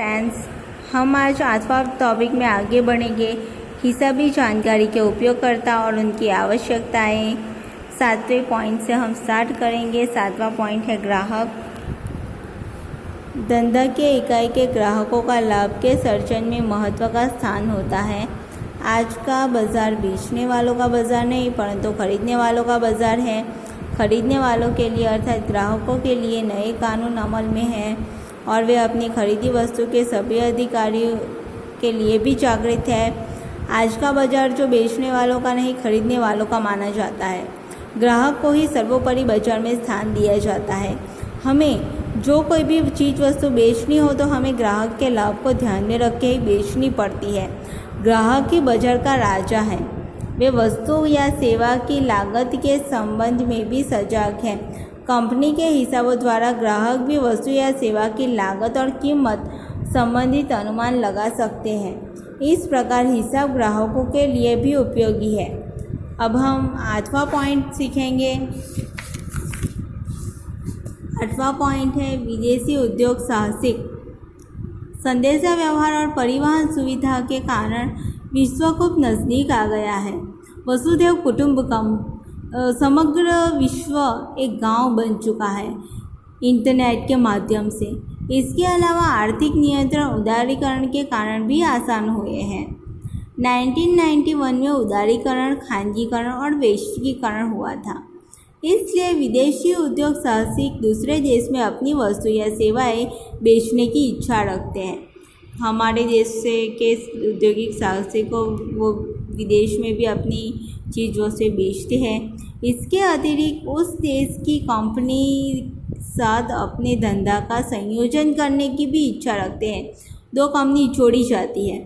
Friends, हम आज 8वां topic में आगे बढ़ेंगे। हिसाबी जानकारी के उपयोगकर्ता और उनकी आवश्यकताएं। 7वें पॉइंट से हम स्टार्ट करेंगे। 7वां पॉइंट है ग्राहक। धंधा के इकाई के ग्राहकों का लाभ के सर्जन में महत्व का स्थान होता है। आज का बाज़ार बेचने वालों का बाज़ार नहीं परंतु खरीदने वालों का बाज़ार है। खरीदने वालों के लिए अर्थात ग्राहकों के लिए नए कानून अमल में हैं और वे अपनी खरीदी वस्तु के सभी अधिकारियों के लिए भी जागृत है। आज का बाजार जो बेचने वालों का नहीं खरीदने वालों का माना जाता है। ग्राहक को ही सर्वोपरि बाजार में स्थान दिया जाता है। हमें जो कोई भी चीज़ वस्तु बेचनी हो तो हमें ग्राहक के लाभ को ध्यान में रख के ही बेचनी पड़ती है। ग्राहक ही बाजार का राजा है। वे वस्तु या सेवा की लागत के संबंध में भी सजग है। कंपनी के हिसाबों द्वारा ग्राहक भी वस्तु या सेवा की लागत और कीमत संबंधित अनुमान लगा सकते हैं। इस प्रकार हिसाब ग्राहकों के लिए भी उपयोगी है। अब हम 8वां पॉइंट सीखेंगे। 8वां पॉइंट है विदेशी उद्योग साहसिक। संदेशा व्यवहार और परिवहन सुविधा के कारण विश्व खूब नज़दीक आ गया है। वसुधैव कुटुंबकम, समग्र विश्व एक गांव बन चुका है इंटरनेट के माध्यम से। इसके अलावा आर्थिक नियंत्रण उदारीकरण के कारण भी आसान हुए हैं। 1991 में उदारीकरण, खानगीकरण और वैश्वीकरण हुआ था। इसलिए विदेशी उद्योग साहसिक दूसरे देश में अपनी वस्तु या सेवाएं बेचने की इच्छा रखते हैं। हमारे देश से के औद्योगिक साहसिकों वो विदेश में भी अपनी चीज़ों से बेचते हैं। इसके अतिरिक्त उस देश की कंपनी साथ अपने धंधा का संयोजन करने की भी इच्छा रखते हैं। 2 कंपनी जोड़ी जाती है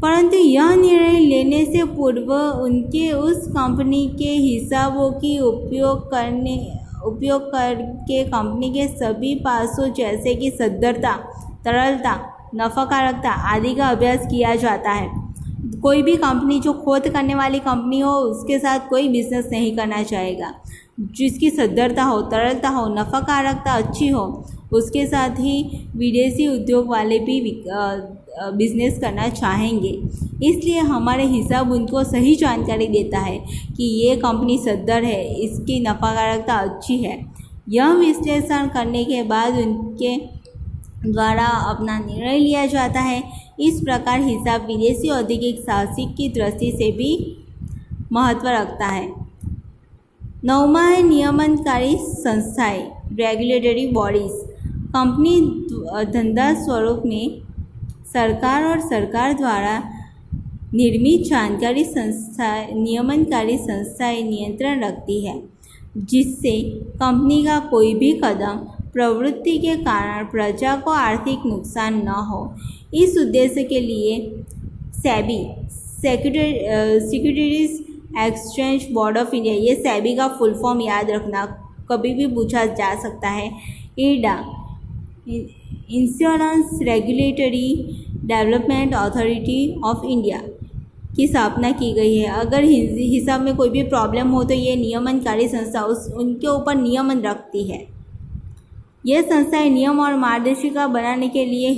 परंतु यह निर्णय लेने से पूर्व उनके उस कंपनी के हिसाबों की उपयोग करके कंपनी के सभी पासों जैसे कि सद्धरता, तरलता, नफाकारकता आदि का अभ्यास किया जाता है। कोई भी कंपनी जो खोद करने वाली कंपनी हो उसके साथ कोई बिजनेस नहीं करना चाहेगा। जिसकी सद्धरता हो, तरलता हो, नफाकारकता अच्छी हो उसके साथ ही विदेशी उद्योग वाले भी बिजनेस करना चाहेंगे। इसलिए हमारे हिसाब उनको सही जानकारी देता है कि ये कंपनी सद्धर है, इसकी नफाकारकता अच्छी है। यह विश्लेषण करने के बाद उनके द्वारा अपना निर्णय लिया जाता है। इस प्रकार हिसाब विदेशी औद्योगिक साहसिक की दृष्टि से भी महत्व रखता है। 9वां है नियमनकारी संस्थाएं, रेगुलेटरी बॉडीज। कंपनी धंधा स्वरूप में सरकार और सरकार द्वारा निर्मित जानकारी नियमनकारी संस्थाएं नियंत्रण रखती है जिससे कंपनी का कोई भी कदम प्रवृत्ति के कारण प्रजा को आर्थिक नुकसान न हो। इस उद्देश्य के लिए SEBI, securities exchange board of India, ये सेबी का फुल फॉर्म याद रखना, कभी भी पूछा जा सकता है। IRDA, insurance regulatory development authority of India की स्थापना की गई है। अगर हिसाब में कोई भी प्रॉब्लम हो तो ये नियमनकारी संस्था उनके ऊपर नियमन रखती है। यह संस्थाएं नियम और मार्गदर्शिका बनाने के लिए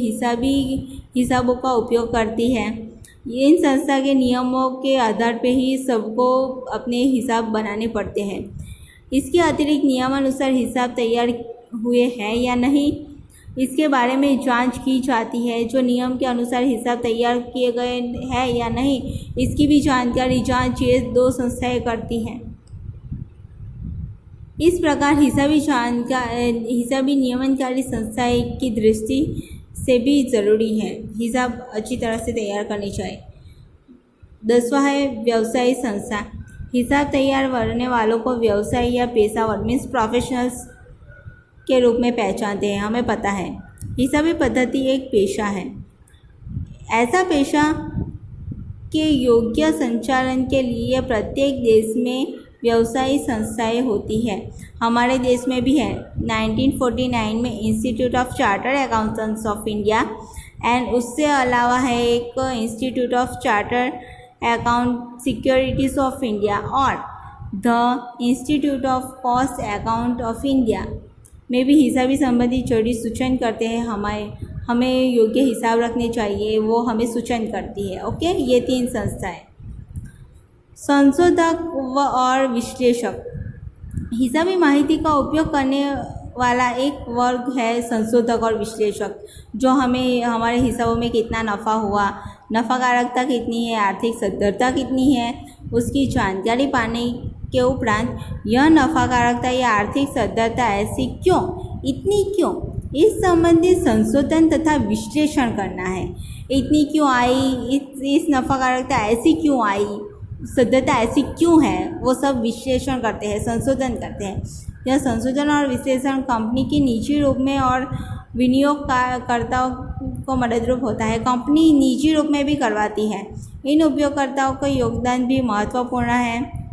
हिसाबों का उपयोग करती है। इन संस्था के नियमों के आधार पर ही सबको अपने हिसाब बनाने पड़ते हैं। इसके अतिरिक्त नियमानुसार हिसाब तैयार हुए हैं या नहीं इसके बारे में जांच की जाती है। जो नियम के अनुसार हिसाब तैयार किए गए हैं या नहीं इसकी भी जांच ये 2 संस्थाएं करती हैं। इस प्रकार हिसाबी नियमनकारी संस्थाएं की दृष्टि से भी ज़रूरी है। हिसाब अच्छी तरह से तैयार करनी चाहिए। 10वां है व्यवसायी संस्था। हिसाब तैयार करने वालों को व्यवसाय या पेशावर मीन्स प्रोफेशनल्स के रूप में पहचानते हैं। हमें पता है हिसाबी पद्धति एक पेशा है। ऐसा पेशा के योग्य संचालन के लिए प्रत्येक देश में व्यवसायी संस्थाएं होती है। हमारे देश में भी है। 1949 में Institute of Chartered Accountants of India and उससे अलावा है एक Institute of Chartered Account Securities of India और the Institute of Cost Account of India में भी हिसाबी संबंधी जरूरी सूचन करते हैं। हमें योग्य हिसाब रखने चाहिए, वो हमें सूचन करती है। ओके, ये 3 संस्थाएं। संशोधक और विश्लेषक। हिसाबी माहिती का उपयोग करने वाला एक वर्ग है संशोधक और विश्लेषक, जो हमें हमारे हिसाबों में कितना नफ़ा हुआ, नफ़ाकारकता कितनी है, आर्थिक सद्धरता कितनी है, उसकी जानकारी पाने के उपरांत यह नफ़ाकारकता या आर्थिक सद्धरता ऐसी क्यों, इतनी क्यों, इस संबंधी संशोधन तथा विश्लेषण करना है। इतनी क्यों आई, इस नफ़ाकारकता ऐसी क्यों आई, सद्धरता ऐसी क्यों है, वो सब विश्लेषण करते हैं, संशोधन करते हैं। यह संशोधन और विश्लेषण कंपनी की निजी रूप में और विनियोगकर्ताओं को मददरूप होता है। कंपनी निजी रूप में भी करवाती है। इन उपयोगकर्ताओं का योगदान भी महत्वपूर्ण है।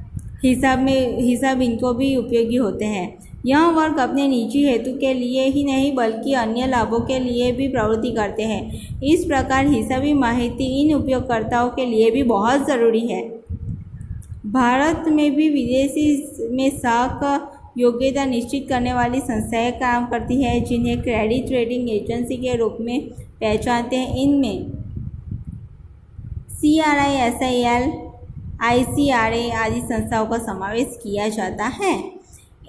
हिसाब इनको भी उपयोगी होते हैं। यह वर्ग अपने निजी हेतु के लिए ही नहीं बल्कि अन्य लाभों के लिए भी प्रवृत्ति करते हैं। इस प्रकार हिसाबी माहिती इन उपयोगकर्ताओं के लिए भी बहुत ज़रूरी है। भारत में भी विदेशी में साख योग्यता निश्चित करने वाली संस्थाएं काम करती है, जिन्हें क्रेडिट रेटिंग एजेंसी के रूप में पहचानते हैं। इनमें CRI, SIL, ICRA आदि संस्थाओं का समावेश किया जाता है।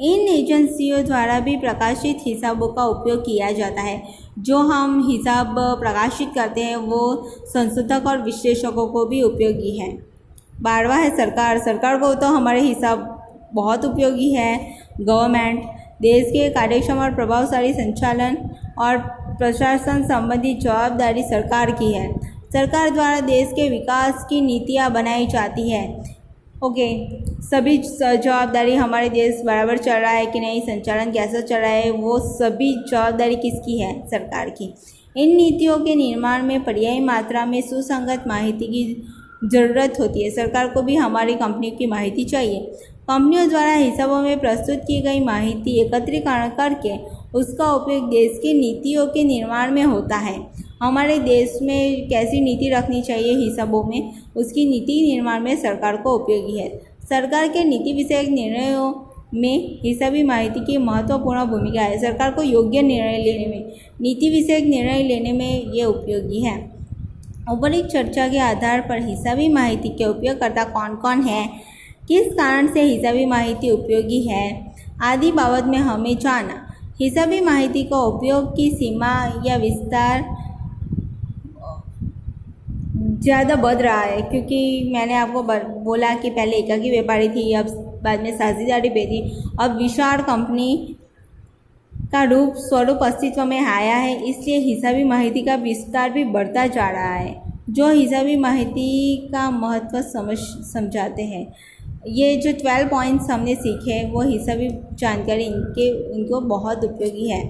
इन एजेंसियों द्वारा भी प्रकाशित हिसाबों का उपयोग किया जाता है। जो हम हिसाब प्रकाशित करते हैं वो संशोधक और विश्लेषकों को भी उपयोगी है। 12वां है सरकार। सरकार को तो हमारे हिसाब बहुत उपयोगी है। गवर्नमेंट देश के कार्यक्षम और प्रभावशाली संचालन और प्रशासन संबंधी जवाबदारी सरकार की है। सरकार द्वारा देश के विकास की नीतियाँ बनाई जाती है। ओके, सभी जवाबदारी हमारे देश बराबर चल रहा है कि नहीं, संचालन कैसा चल रहा है, वो सभी जवाबदारी किसकी है, सरकार की। इन नीतियों के निर्माण में पर्यायी मात्रा में सुसंगत माहिती की ज़रूरत होती है। सरकार को भी हमारी कंपनी की माहिती चाहिए। कंपनियों द्वारा हिसाबों में प्रस्तुत की गई माहिती एकत्रीकरण करके उसका उपयोग देश की नीतियों के निर्माण में होता है। हमारे देश में कैसी नीति रखनी चाहिए हिसाबों में, उसकी नीति निर्माण में सरकार को उपयोगी है। सरकार के नीति विषयक निर्णयों में हिसाबी माहिती की महत्वपूर्ण भूमिका है। सरकार को योग्य निर्णय लेने में, नीति विषयक निर्णय लेने में ये उपयोगी है। ऊपरी चर्चा के आधार पर हिसाबी माहिती के उपयोगकर्ता कौन कौन है, किस कारण से हिसाबी माहिती उपयोगी है आदि बाबत में हमें जाना। हिसाबी माहिती का उपयोग की सीमा या विस्तार ज़्यादा बढ़ रहा है, क्योंकि मैंने आपको बोला कि पहले एकाकी व्यापारी थी, अब बाद में साझेदारी पे थी, अब विशाल कंपनी का स्वरूप अस्तित्व में आया है। इसलिए हिसाबी माहिती का विस्तार भी बढ़ता जा रहा है, जो हिसाबी माहिती का महत्व समझाते हैं। ये जो 12 पॉइंट्स हमने सीखे वो हिसाबी जानकारी इनको बहुत उपयोगी है।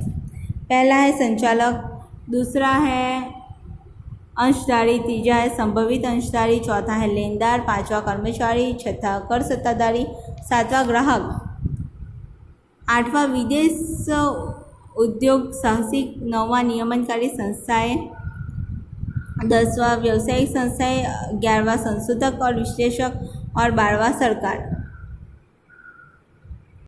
पहला है संचालक, दूसरा है अंशधारी, तीसरा है संभावित अंशधारी, चौथा है लेनदार, पांचवा कर्मचारी, छठा कर सत्ताधारी, सातवां ग्राहक, आठवां विदेश उद्योग साहसिक, नौवां नियमनकारी संस्थाएं, 10वां व्यावसायिक संस्थाएं, 11वां संशोधक और विश्लेषक और 12वां सरकार।